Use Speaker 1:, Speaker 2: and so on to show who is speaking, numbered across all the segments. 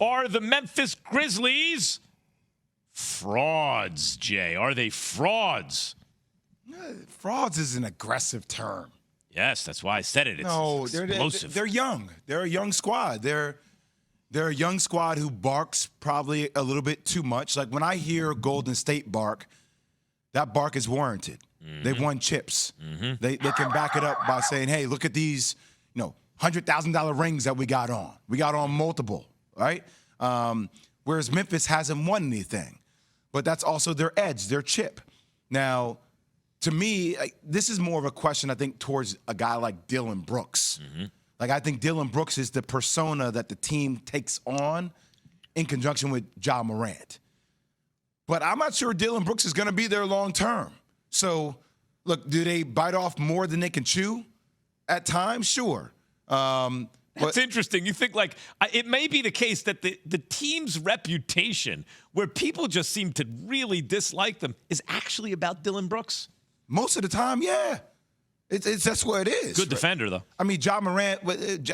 Speaker 1: Are the Memphis Grizzlies frauds, Jay? Are they frauds?
Speaker 2: Frauds is an aggressive term.
Speaker 1: Yes, that's why I said it. It's explosive.
Speaker 2: They're young. They're a young squad. They're a young squad who barks probably a little bit too much. Like when I hear Golden State bark, that bark is warranted. Mm-hmm. They've won chips. Mm-hmm. They can back it up by saying, hey, look at these, $100,000 rings that we got on. We got on multiple, right? Whereas Memphis hasn't won anything. But that's also their edge, their chip. Now, to me, this is more of a question, I think, towards a guy like Dillon Brooks. Mm-hmm. Like, I think Dillon Brooks is the persona that the team takes on in conjunction with Ja Morant. But I'm not sure Dillon Brooks is going to be there long term. So, look, do they bite off more than they can chew at times? Sure.
Speaker 1: That's interesting. You think it may be the case that the team's reputation, where people just seem to really dislike them, is actually about Dillon Brooks?
Speaker 2: Most of the time, yeah. That's what it is.
Speaker 1: Good defender, though.
Speaker 2: I mean, Ja Morant,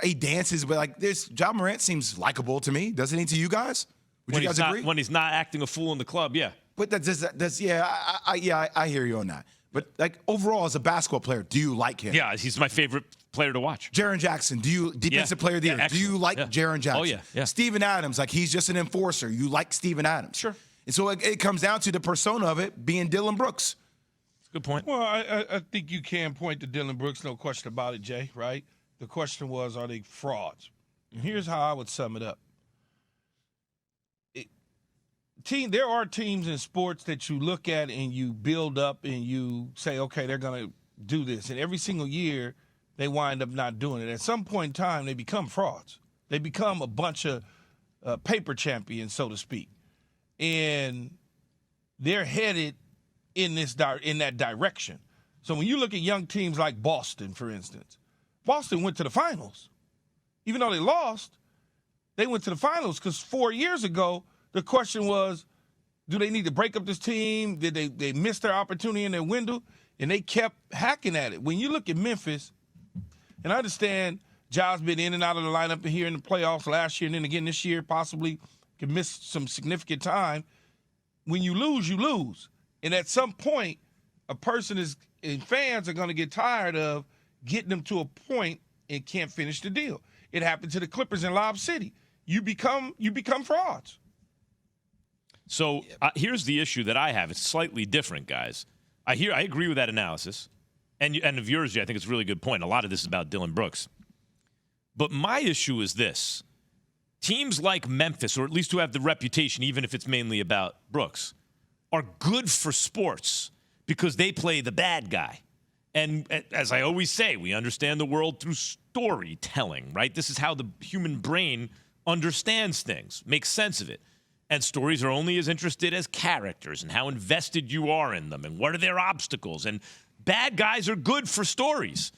Speaker 2: he dances, but Ja Morant seems likable to me. Doesn't he to you guys? Would you guys agree?
Speaker 1: When he's not acting a fool in the club, yeah.
Speaker 2: But I hear you on that. But overall, as a basketball player, do you like him?
Speaker 1: Yeah, he's my favorite player to watch.
Speaker 2: Jaren Jackson, defensive player of the year? Do you like Jaren Jackson?
Speaker 1: Oh, yeah.
Speaker 2: Steven Adams, he's just an enforcer. You like Steven Adams?
Speaker 1: Sure.
Speaker 2: And so it comes down to the persona of it being Dillon Brooks.
Speaker 1: Good point.
Speaker 3: Well, I think you can point to Dillon Brooks, no question about it, Jay, right? The question was, are they frauds? And here's how I would sum it up. There are teams in sports that you look at and you build up and you say, okay, they're going to do this. And every single year, they wind up not doing it. At some point in time, they become frauds. They become a bunch of paper champions, so to speak. And they're headed in that direction. So when you look at young teams like Boston, for instance, Boston went to the finals. Even though they lost, they went to the finals because 4 years ago, the question was, do they need to break up this team? Did they miss their opportunity in their window? And they kept hacking at it. When you look at Memphis, and I understand Ja's been in and out of the lineup here in the playoffs last year and then again this year, possibly can miss some significant time. When you lose, you lose. And at some point, a person and fans are going to get tired of getting them to a point and can't finish the deal. It happened to the Clippers in Lob City. You become frauds.
Speaker 1: So here's the issue that I have. It's slightly different, guys. I agree with that analysis. And of yours, Jay, I think it's a really good point. A lot of this is about Dillon Brooks. But my issue is this. Teams like Memphis, or at least who have the reputation, even if it's mainly about Brooks, are good for sports because they play the bad guy. And as I always say, we understand the world through storytelling, right? This is how the human brain understands things, makes sense of it. And stories are only as interested as characters and how invested you are in them and what are their obstacles. And bad guys are good for stories.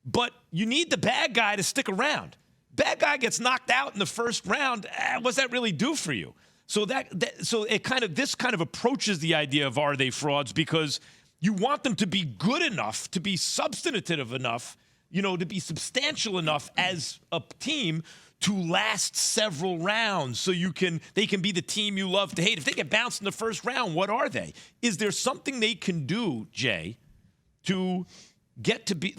Speaker 1: But you need the bad guy to stick around. Bad guy gets knocked out in the first round. What's that really do for you? So this kind of approaches the idea of are they frauds, because you want them to be good enough, to be substantive enough, to be substantial enough as a team to last several rounds so they can be the team you love to hate. If they get bounced in the first round, what are they? Is there something they can do, Jay, to get to be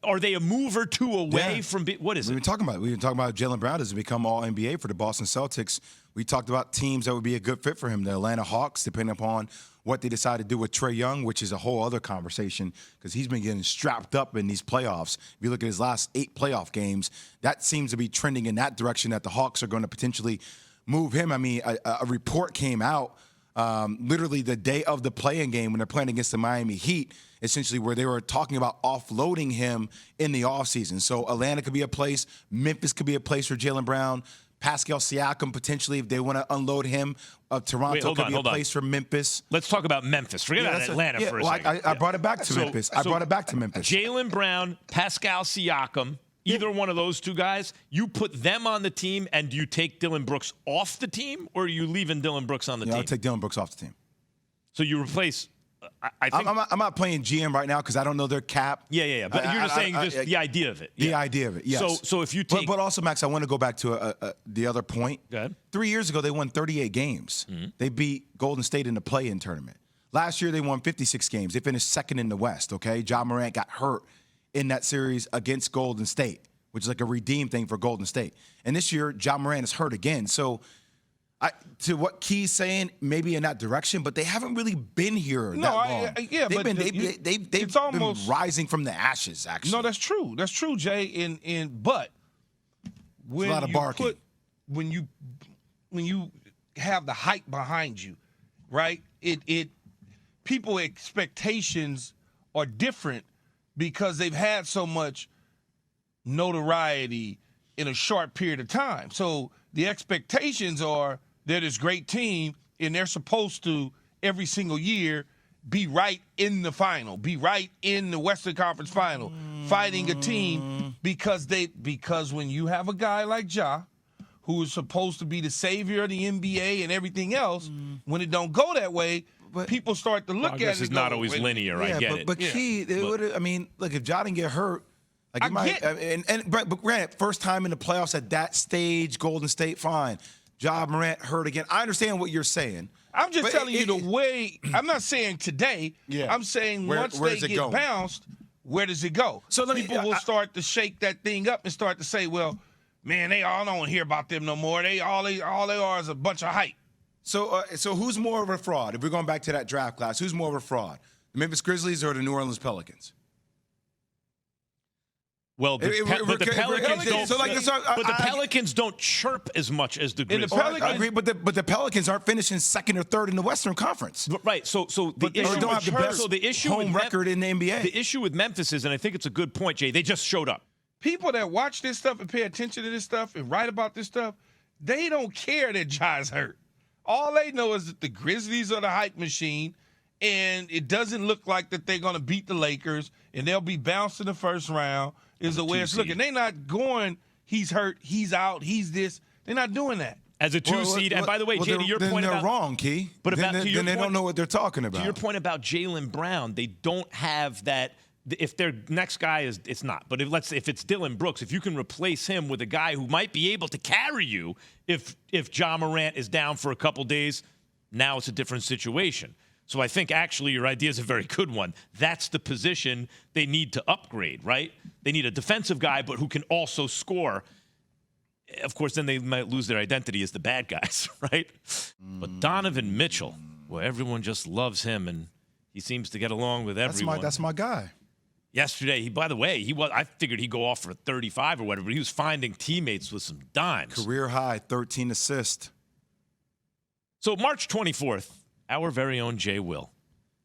Speaker 1: are they a move or two away from what is it?
Speaker 2: We've been talking about Jaylen Brown has become all NBA for the Boston Celtics. We talked about teams that would be a good fit for him. The Atlanta Hawks, depending upon what they decide to do with Trae Young, which is a whole other conversation because he's been getting strapped up in these playoffs. If you look at his last 8 playoff games, that seems to be trending in that direction that the Hawks are going to potentially move him. I mean, a report came out literally the day of the play-in game when they're playing against the Miami Heat, essentially where they were talking about offloading him in the offseason. So Atlanta could be a place. Memphis could be a place for Jaylen Brown. Pascal Siakam, potentially, if they want to unload him. Toronto could be a place for Memphis.
Speaker 1: Let's talk about Memphis. Forget about Atlanta for a second.
Speaker 2: I brought it back to Memphis. I brought it back to Memphis.
Speaker 1: Jaylen Brown, Pascal Siakam, either one of those two guys, you put them on the team, and do you take Dillon Brooks off the team, or are you leaving Dillon Brooks on the team?
Speaker 2: I'll take Dillon Brooks off the team.
Speaker 1: So you replace I think
Speaker 2: I'm not playing GM right now because I don't know their cap.
Speaker 1: Yeah. But you're just saying the idea of it.
Speaker 2: The idea of it, yes.
Speaker 1: So if you take,
Speaker 2: but also, Max, I want to go back to the other point.
Speaker 1: Go ahead.
Speaker 2: 3 years ago, they won 38 games. They beat Golden State in the play-in tournament. Last year, they won 56 games. They finished second in the West. Okay, Ja Morant got hurt in that series against Golden State, which is like a redeem thing for Golden State. And this year, Ja Morant is hurt again. So, to what Key's saying, maybe in that direction, but they haven't really been here that long. They've been rising from the ashes, actually.
Speaker 3: No, that's true. That's true, Jay. But when
Speaker 2: a lot of barking.
Speaker 3: When you have the hype behind you, right? People expectations are different because they've had so much notoriety in a short period of time. So the expectations are they're this great team, and they're supposed to, every single year, be right in the final, be right in the Western Conference final, fighting a team because when you have a guy like Ja, who is supposed to be the savior of the NBA and everything else, when it don't go that way, people start to look at it.
Speaker 1: It's not always linear. I get it.
Speaker 2: But Key, look, if Ja didn't get hurt, like it might, but granted, first time in the playoffs at that stage, Golden State, fine. Ja Morant hurt again. I understand what you're saying.
Speaker 3: I'm just telling you the way. I'm not saying today. Yeah. I'm saying once they get bounced, where does it go? So people will start to shake that thing up and start to say, well, man, they all don't hear about them no more. All they are is a bunch of hype.
Speaker 2: So who's more of a fraud? If we're going back to that draft class, who's more of a fraud? The Memphis Grizzlies or the New Orleans Pelicans?
Speaker 1: Well, the Pelicans don't chirp as much as the Grizzlies.
Speaker 2: I agree, but the Pelicans aren't finishing second or third in the Western Conference.
Speaker 1: Right. So the issue
Speaker 2: home record in the NBA.
Speaker 1: The issue with Memphis is, and I think it's a good point, Jay, they just showed up.
Speaker 3: People that watch this stuff and pay attention to this stuff and write about this stuff, they don't care that Ja's hurt. All they know is that the Grizzlies are the hype machine, and it doesn't look like that they're going to beat the Lakers, and they'll be bounced in the first round. Is the way it's looking. They're not going, he's hurt, he's out, he's this. They're not doing that.
Speaker 1: As a 2 seed, and by the way, Jay, to your point
Speaker 2: about— they're wrong, Key.
Speaker 1: But
Speaker 2: then they don't know what they're talking about.
Speaker 1: To your point about Jaylen Brown, they don't have that. If their next guy is, it's not. But if it's Dylan Brooks, if you can replace him with a guy who might be able to carry you if Ja Morant is down for a couple days, now it's a different situation. So I think actually your idea is a very good one. That's the position they need to upgrade, right? They need a defensive guy, but who can also score. Of course, then they might lose their identity as the bad guys, right? But Donovan Mitchell, well, everyone just loves him, and he seems to get along with everyone.
Speaker 2: That's my guy.
Speaker 1: Yesterday, I figured he'd go off for 35 or whatever, but he was finding teammates with some dimes.
Speaker 2: Career high, 13 assists.
Speaker 1: So March 24th, our very own JWill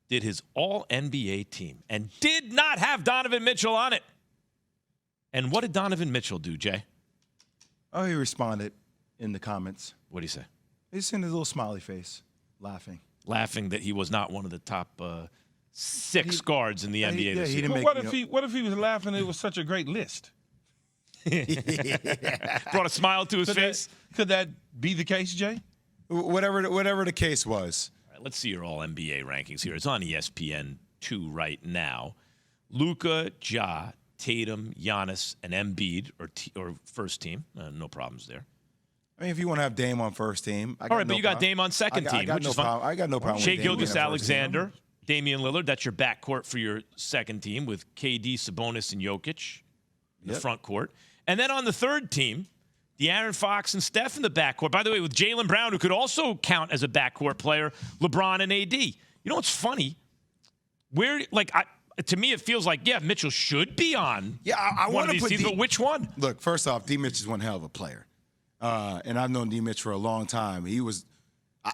Speaker 1: did his all-NBA team and did not have Donovan Mitchell on it. And what did Donovan Mitchell do, Jay?
Speaker 2: Oh, he responded in the comments.
Speaker 1: What did he say?
Speaker 2: He sent a little smiley face, laughing.
Speaker 1: Laughing that he was not one of the top 6 guards in the NBA this year.
Speaker 3: What if he was laughing it was such a great list?
Speaker 1: Brought a smile to his face?
Speaker 3: Could that be the case, Jay?
Speaker 2: Whatever the case was.
Speaker 1: Let's see your all-NBA rankings here. It's on ESPN 2 right now. Luka, Ja, Tatum, Giannis, and Embiid or first team. No problems there.
Speaker 2: I mean, if you want to have Dame on first team.
Speaker 1: All right, but you got Dame on second team, which is fine.
Speaker 2: I got no problem with
Speaker 1: Shai
Speaker 2: Dame.
Speaker 1: Gilgeous-Alexander, Damian Lillard. That's your backcourt for your second team with KD, Sabonis, and Jokic in the front court. And then on the third team, De'Aaron Fox and Steph in the backcourt. By the way, with Jaylen Brown, who could also count as a backcourt player, LeBron and AD. You know what's funny? To me, it feels like, Mitchell should be on
Speaker 2: I
Speaker 1: one of these teams, but which one?
Speaker 2: Look, first off, D. Mitch is one hell of a player. And I've known D. Mitch for a long time.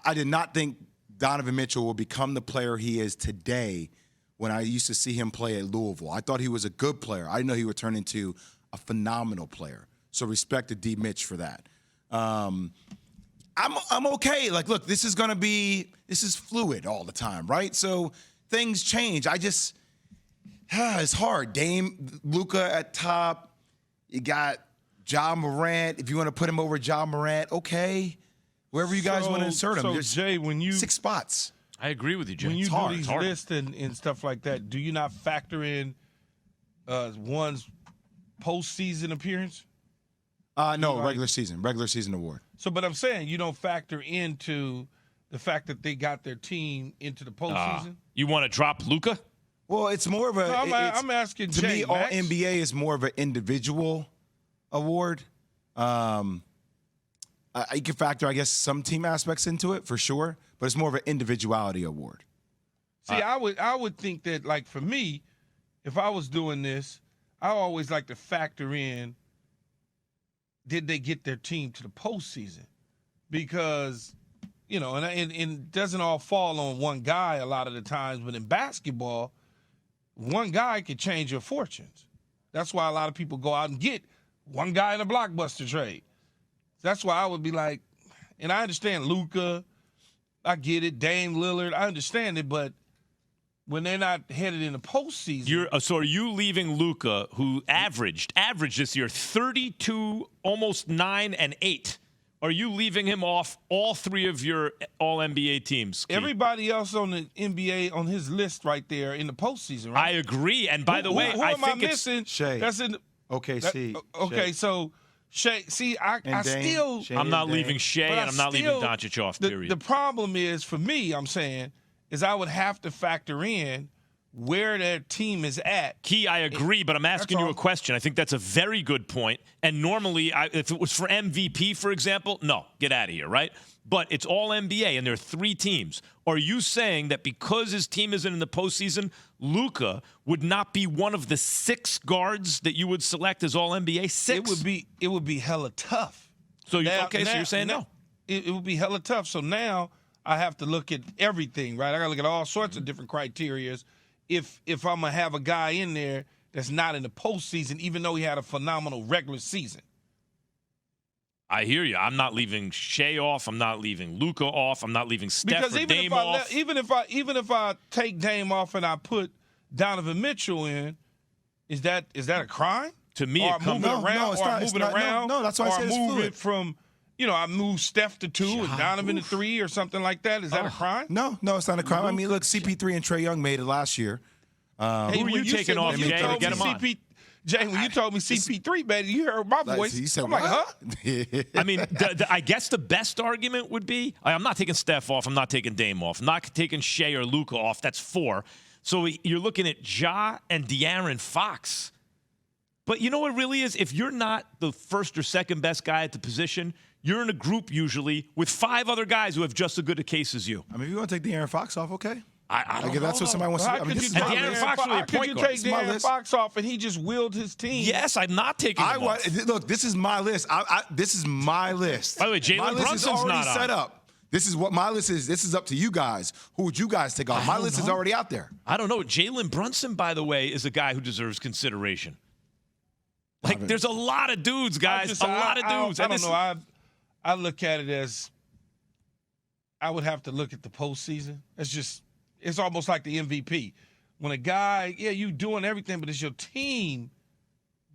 Speaker 2: I did not think Donovan Mitchell will become the player he is today when I used to see him play at Louisville. I thought he was a good player. I didn't know he would turn into a phenomenal player. So respect to D. Mitch for that. I'm okay. Like, look, this is fluid all the time, right? So things change. It's hard. Dame, Luka at top. You got Ja Morant. If you want to put him over Ja Morant, okay. Wherever you guys want to insert him.
Speaker 3: So, Jay, when you
Speaker 2: 6 spots.
Speaker 1: I agree with you, Jay.
Speaker 3: When you
Speaker 1: It's
Speaker 3: do
Speaker 1: hard.
Speaker 3: these
Speaker 1: It's hard.
Speaker 3: lists and stuff like that, do you not factor in one's postseason appearance?
Speaker 2: No, regular season award.
Speaker 3: So, but I'm saying you don't factor into the fact that they got their team into the postseason.
Speaker 1: You want to drop Luka?
Speaker 2: Well, it's more of a.
Speaker 3: No, I'm asking
Speaker 2: to
Speaker 3: Jay,
Speaker 2: me, All
Speaker 3: Max?
Speaker 2: NBA is more of an individual award. You can factor, I guess, some team aspects into it for sure, but it's more of an individuality award.
Speaker 3: See, I would think that, like, for me, if I was doing this, I always like to factor in, did they get their team to the postseason? Because, and it doesn't all fall on one guy a lot of the times, but in basketball, one guy could change your fortunes. That's why a lot of people go out and get one guy in a blockbuster trade. That's why I would be like, and I understand Luka, I get it, Dame Lillard, I understand it, but when they're not headed in the postseason.
Speaker 1: So are you leaving Luka, who averaged this year 32, almost 9 and 8? Are you leaving him off all three of your All-NBA teams? Keith?
Speaker 3: Everybody else on the NBA on his list right there in the postseason, right?
Speaker 1: I agree. And by the way,
Speaker 3: who
Speaker 1: I
Speaker 3: am
Speaker 1: think
Speaker 3: I missing?
Speaker 2: Shea.
Speaker 3: That's in.
Speaker 2: OKC.
Speaker 3: Okay,
Speaker 2: Shea.
Speaker 3: so Shea. See, I
Speaker 2: And Dame,
Speaker 3: still.
Speaker 2: Shea.
Speaker 1: I'm not
Speaker 2: Dame.
Speaker 1: leaving Shea
Speaker 3: but I
Speaker 1: and I'm not leaving
Speaker 3: still-
Speaker 1: Doncic off, period.
Speaker 3: The problem is, for me, I'm saying, is I would have to factor in where their team is at.
Speaker 1: Key, I agree, but I'm asking you
Speaker 3: all.
Speaker 1: a question. I think that's a very good point. And normally, if it was for MVP, for example, no, get out of here, right? But it's all NBA, and there are three teams. Are you saying that because his team isn't in the postseason, Luka would not be one of the 6 guards that you would select as all NBA? 6?
Speaker 3: It would be hella tough.
Speaker 1: So so you're saying no?
Speaker 3: It would be hella tough. So now I have to look at everything, right? I got to look at all sorts of different criterias. If I'm gonna have a guy in there that's not in the postseason, even though he had a phenomenal regular season.
Speaker 1: I hear you. I'm not leaving Shea off. I'm not leaving Luka off. I'm not leaving Steph or Dame off.
Speaker 3: Even if I take Dame off and I put Donovan Mitchell in, is that a crime?
Speaker 1: To me,
Speaker 3: or
Speaker 1: it comes.
Speaker 3: moving around,
Speaker 2: it's
Speaker 3: or
Speaker 2: not-
Speaker 3: moving
Speaker 2: it's not-
Speaker 3: around,
Speaker 2: no, that's why I
Speaker 3: or
Speaker 2: said it's
Speaker 3: move
Speaker 2: fluid.
Speaker 3: it from, I move Steph to 2 and Donovan to 3 or something like that. Is that a crime?
Speaker 2: No, it's not a crime. I mean, look, CP3 and Trae Young made it last year.
Speaker 1: Who are you taking off, Jay, to get him on?
Speaker 3: Jay, when you told me CP3, man, you heard my voice.
Speaker 2: You said,
Speaker 3: I'm like,
Speaker 2: what?
Speaker 3: huh?
Speaker 1: I mean, I guess the best argument would be I'm not taking Steph off. I'm not taking Dame off. I'm not taking Shea or Luka off. That's 4. So you're looking at Ja and De'Aaron Fox. But you know what it really is? If you're not the first or second best guy at the position, you're in a group usually with 5 other guys who have just as good a case as you.
Speaker 2: I mean, if you want to take De'Aaron Fox off, okay.
Speaker 1: I don't know.
Speaker 2: That's what somebody wants to do. I mean, this is my
Speaker 1: De'Aaron
Speaker 2: list.
Speaker 1: Fox really a
Speaker 3: How could
Speaker 1: point
Speaker 3: you
Speaker 1: guard.
Speaker 3: take
Speaker 2: It's my
Speaker 3: De'Aaron
Speaker 2: list.
Speaker 3: Fox off and he just willed his team?
Speaker 1: Yes, I'm not taking him off.
Speaker 2: Look, this is my list. This is my list.
Speaker 1: By the way, Jalen
Speaker 2: my list is
Speaker 1: Brunson's
Speaker 2: already
Speaker 1: not on.
Speaker 2: set up. This is what my list is. This is up to you guys. Who would you guys take off? My list is already out there.
Speaker 1: I don't know. Jalen Brunson, by the way, is a guy who deserves consideration. Like, there's a lot of dudes, guys. A lot of dudes.
Speaker 3: I don't know. I look at it as I would have to look at the postseason. It's almost like the MVP. When a guy, you doing everything, but it's your team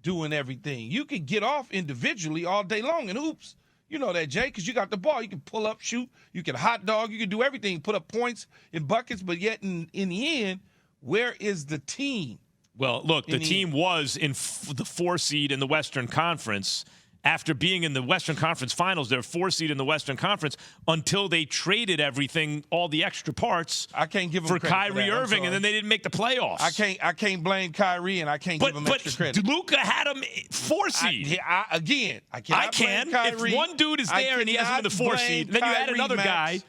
Speaker 3: doing everything. You can get off individually all day long in hoops. You know that, Jay, because you got the ball. You can pull up, shoot. You can hot dog. You can do everything, put up points in buckets. But yet, in the end, where is the team?
Speaker 1: Well, look, the team was in the 4 seed in the Western Conference. After being in the Western Conference Finals, they're 4 seed in the Western Conference until they traded everything, all the extra parts.
Speaker 3: I can't give them
Speaker 1: for
Speaker 3: credit
Speaker 1: Kyrie
Speaker 3: for that.
Speaker 1: Irving, and then they didn't make the playoffs.
Speaker 3: I can't blame Kyrie, and I can't give him extra credit.
Speaker 1: But Luka had him 4 seed.
Speaker 3: I
Speaker 1: can.
Speaker 3: Kyrie.
Speaker 1: If one dude is there and he has him in the 4 seed, then you add another guy,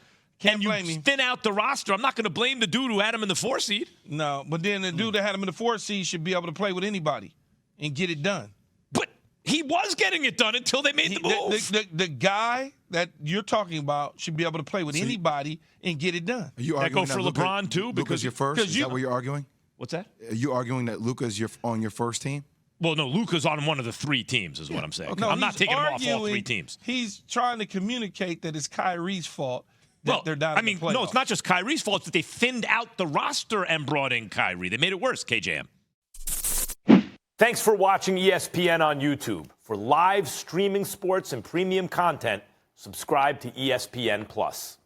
Speaker 1: and you thin out the roster. I'm not going to blame the dude who had him in the 4 seed.
Speaker 3: No, but then the dude that had him in the 4 seed should be able to play with anybody and get it done.
Speaker 1: But he was getting it done until they made the move.
Speaker 3: The guy that you're talking about should be able to play with anybody and get it done.
Speaker 2: Are you
Speaker 1: That
Speaker 2: arguing
Speaker 1: go for
Speaker 2: Luka,
Speaker 1: LeBron, too?
Speaker 2: Luka's your first? Is that what you're arguing?
Speaker 1: What's that?
Speaker 2: Are you arguing that Luka's on your first team?
Speaker 1: Well, no, Luka's on one of the 3 teams is what I'm saying.
Speaker 3: No,
Speaker 1: I'm not
Speaker 3: he's
Speaker 1: taking him off all
Speaker 3: arguing-
Speaker 1: 3 teams.
Speaker 3: He's trying to communicate that it's Kyrie's fault that they're down in the playoffs.
Speaker 1: No, it's not just Kyrie's fault. It's that they thinned out the roster and brought in Kyrie. They made it worse, KJM. Thanks for watching ESPN on YouTube. For live streaming sports and premium content, subscribe to ESPN+.